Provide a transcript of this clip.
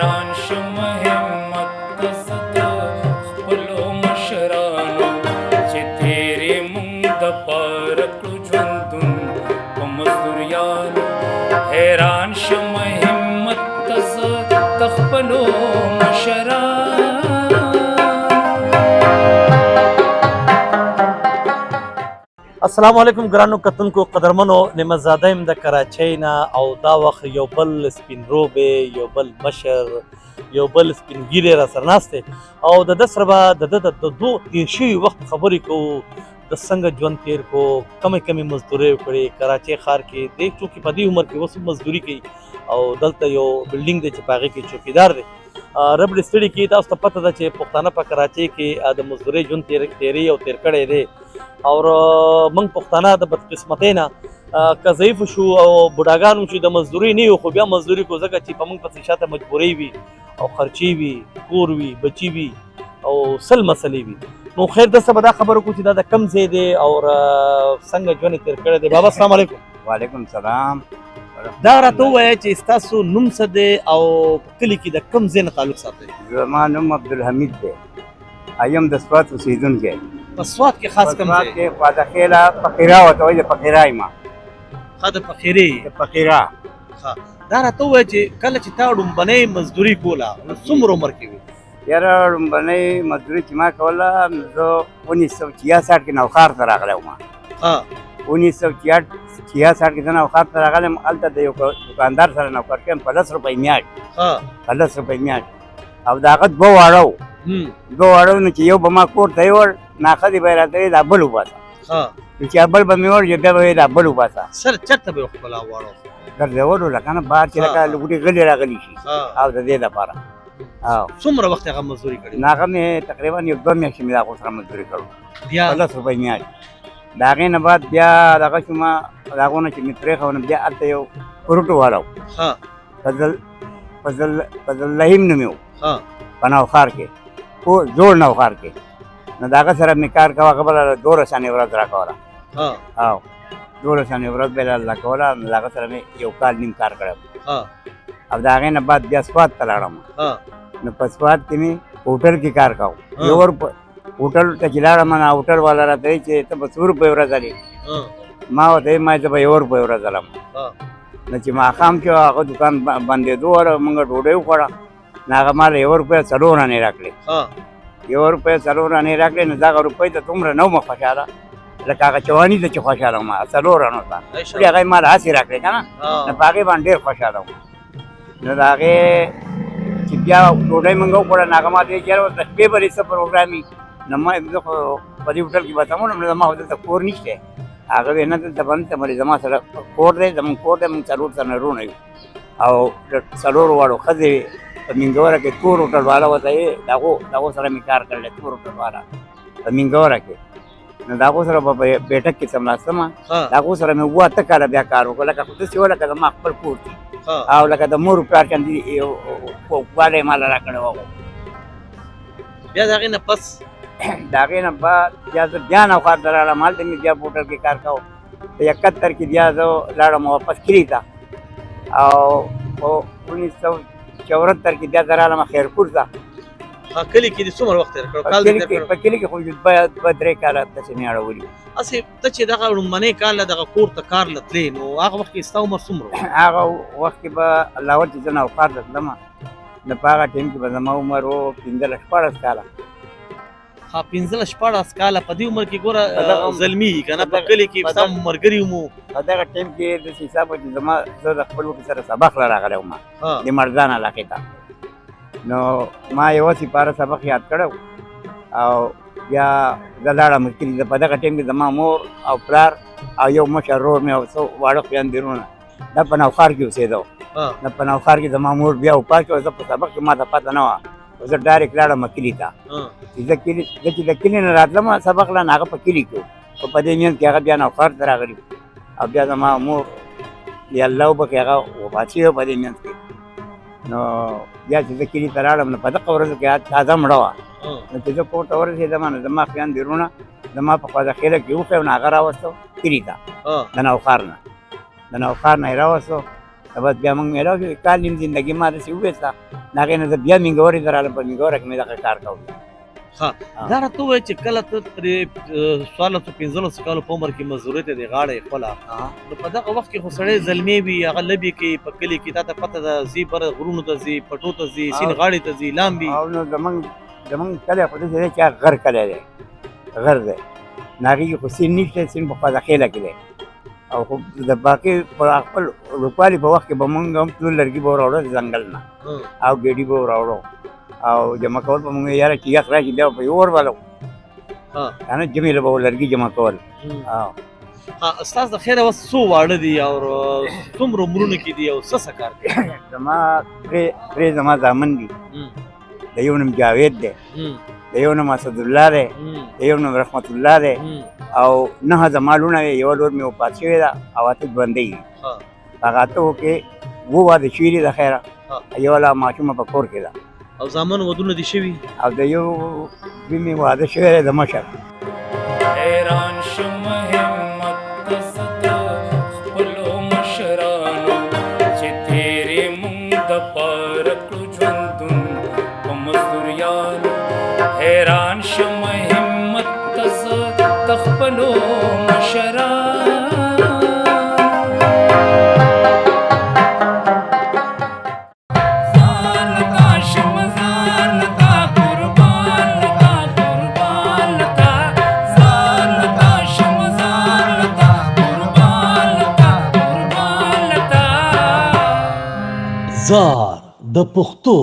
حیران شم همت زد خپلو مشرانو چې تیرې مونږ د پاره کړو ژوندون په مزدوریانو حیران شم همت زد خپلو مشرانو. السلام علیکم ګرانو کتونکو قدرمنو نعمتزاده یم د کراچۍ نه او دا وخت یو بل سپین روبې یو بل مشر یو بل سپین ږیری را سره ناست دی او د ده سره به د ده د دوه تېر شوي وخت خبرې کوو د څنګه ژوند تېر کو کمې کمې مزدورۍ وکړې کراچۍ ښار کې دی چونکې په دې عمر کې اوس هم مزدوري کوي او دلته یو بلډینګ دی چې په هغې کې چوکیدار دی. رب دې ستړي کړي. تاسو ته پته ده چې پښتانه په کراچۍ کې د مزدورۍ ژوند تېرې او تېر کړی دی او موږ پښتانه د بدقسمتۍ نه که ضعیف شو او بوډاګان شو د مزدورۍ نه یو خو بیا مزدوري کو ځکه چې په موږ پسې شاته مجبورۍ وي او خرچې وي کور وي بچي وي او سل مسلې وي. نو خیر دسته به دا خبره وکړو چې دا د کم ځای دی او څنګه ژوند یې تېر کړی دی. بابا السلام علیکم. وعلیکم السلام. دا راته ووایه چې ستاسو نوم څه دی او په کلي کې د کم ځای نه تعلق ساتئ؟ زما نوم عبدالحمید دی. ایم د سوات اوسېدونکی. په سوات کې خاص کم ځای؟ کې خواده خیله فقیره ورته وایي د فقیره یم. ښه د فقیرې د فقیره. ښه دا راته ووایه چې کله چې تا ډومبنۍ مزدوري کوله نو څومره عمر کې وي؟ یاره ډومبنۍ مزدوري چې ما کوله نو زه 1966 کې نوښار ته راغلی وم. 1966 کې زه نوښار ته راغلی یم. هلته د یو دوکاندار سره نوکر کیم په 10 روپۍ میاشت. په 10 روپۍ میاشت او د هغه دوه واړه وو. دوه واړه نو چې یو به ما کور ته یوړ ناښځې به یې راته ویل دا بل وباسه. نو چې بل به مې وړ بیا به یې دا بل وباسه. سر چېرته به یې خپله واړه ګرځولو لکه نه بهر چې لکه لوګوټې غلې راغلي شي او د دې دپاره. څومره وخت هغه مزدوري کړې؟ هغه مې تقریبا یو 2 میاشتې مې د هغو سره مزدوري کړو په 10 روپۍ میاشت. د هغې نه بعد بیا دغه شومه د هغو نه چې مې پرېښود نو بیا هلته یو فروټو والا و فضل رحیم نوم یې و په نوښار کې زوړ نوښار کې. نو د هغه سره مې کار کوه. هغه بله 12 ورځ راکوله او 12 ورځ به یې الله کوله. نو د هغه سره مې یو کال نیم کار کړی او د هغې نه بعد بیا سوات ته لاړم. نو په سوات کې مې هوټل کې کار کوم. یو هوټل ته چې لاړم نو هوټل والا راته وایي چې ته به 100 روپۍ ورځ هلې. ما ورته وایي ما زه به 1 روپۍ ورځ هلم. نو چې ماښام شو هغه دوکان بندېدو وره مونږ ډوډۍ وخوړه نو هغه ما له 1 روپۍ 4 انې راکړې. 1 روپۍ 4 انې راکړې. نو دغه روپۍ ته دومره نه وم خوشحاله لکه هغه چواني ته چې خوشحاله وم 4 انو ته ولې هغه یې ما له هسې راکړې که نه. نو په هغې باندې ډېر خوشحاله وم. نو د هغې چې بیا ډوډۍ مونږ وخوړه نو هغه ما ته ویل چې یاره اوس د شپې به دې څه پروګرام وي. نو ما زه خو په دې هوټل کې به تمام نو زما خو دلته کور نشته. هغه ویل نه دلته به نشته بلې زما سره کور دی زمونږ کور دی مونږ 4 تنه وروڼه یو او 4 واړو ښځې په مینګوره کې تور هوټل والا ورته یې د هغو سره مې کار کړلی تور هوټل والا په مینګوره کې. نو د هغو سره به په بیټک کې څملاستم. د هغو سره مې 7 کاله بیا کار وکړو لکه خو داسې و لکه زما خپل کور دی او لکه د مور پلار چندې والی یې ماله راکړی و. بیا د هغې نه پس د هغې نه بعد بیا زه بیا نوښار ته لاړم. هلته مې بیا هوټل کې کار کوم. په 71 کې بیا زه لاړم واپس کلي ته او په 1974 کې بیا زه رالم خیرپور ته. کلي کې دې څومره وخت تېر کړو؟ په کلي کې خو 2-3 کاله داسې مې اړولي. هسې ته چې دغه لومړنی کال دغه کور ته کار له تلې نو هغه وخت کې ستا عمر څومره و؟ هغه وخت کې به الله ول چې زه نوښار ته تلم نو په هغه ټایم کې به زما عمر و 15-14 کاله. 15-14 کاله په دې عمر کې ګوره زلمي که نه په کلي کې ستا ملګري ومو. په دغه ټایم کې داسې حساب و چې زما زه د خپل وکي سره سبق له راغلی وم د مرزان علاقې ته. نو ما یوه سپاره سبق یاد کړی او بیا زه لاړم کلي ته. په دغه ټایم کې زما مور او پلار او یو مشر ورور مې او څو واړه خویندې وروڼه دا په نوښار کې اوسېده. نو په نوښار کې زما مور بیا وفات شوه. زه په سبق کې ما ته پته نه وه. زه ډایرکټ لاړم کلي ته. چې زه چې د کلي نه راتلم سبق له هغه په کلي کې و خو په دې منځ کې هغه بیا نوښار ته راغلي او بیا زما مور یا الله وبخښي هغه وفات شوې په دې منځ کې. نو بیا چې زه کلي ته لاړم نو په دغه ورځو کې تازه مړه وه. نو چې زه کور ته ورسېدم نو زما خویندې وروڼه زما په خواده خیله کې وښی نو هغه راوستو کلي ته د نوښار نه. د نوښار نه یې راوستو بس بیا موږ میلاو شو کال نیم زندګي ما داسې وویسته د هغې نه زه بیا مینګورې ته رالم په مینګوره کې مې دغه کار کوم ها دا راته ووایه چې کله ته پرې 1415 کالو په عمر کې مزدورۍ ته دې غاړه یې خپله نو په دغه وخت کې خو سړی زلمی وي هغه لبې کوي په کلي کې تا ته پته ده ځي بره غرونو ته ځي پټو ته ځي سیند غاړې ته ځي لامبي او نو زمونږ کلی خو داسې دی چې هغه غر کلی دی غر دی نو هغې کې خو سیند نشته سیند په خوا د خیله کې دی او خو د باقي په خپل روپالي په وخت کې به مونږ هم تلو لرګي به وراوړو د ځنګل نه او ګېډي به وراوړو او جمع کول به مونږ یاره چې یخ راشي بیا به یې اور بالو که نه جمعې له به لرګي جمع کول استاد د خیره اوس څو واړه دي او څومره عمرونه کې دي او څه څه کار کوي زما درې زما زامن دي د یو نوم جاوید دی د یو نوم اسدالله دی د یو نوم رحمت الله دی او 9 زما لوڼه وې یوه لور مې وفات شوې ده او 8 ژوندۍ دي هغه 8 کې 2 واده شوي دي د خیره یوه لا ماشومه په کور کې ده او زامن ودونه دي شوي او د یو زوی مې واده شوی دی د مشر حیران شم همت ست خپلو مشرانو چې تیرې مونږ د پاره کړو ژوندون په مزدوریانو حیران شم همت ست خپلو مشرانو زار د پښتو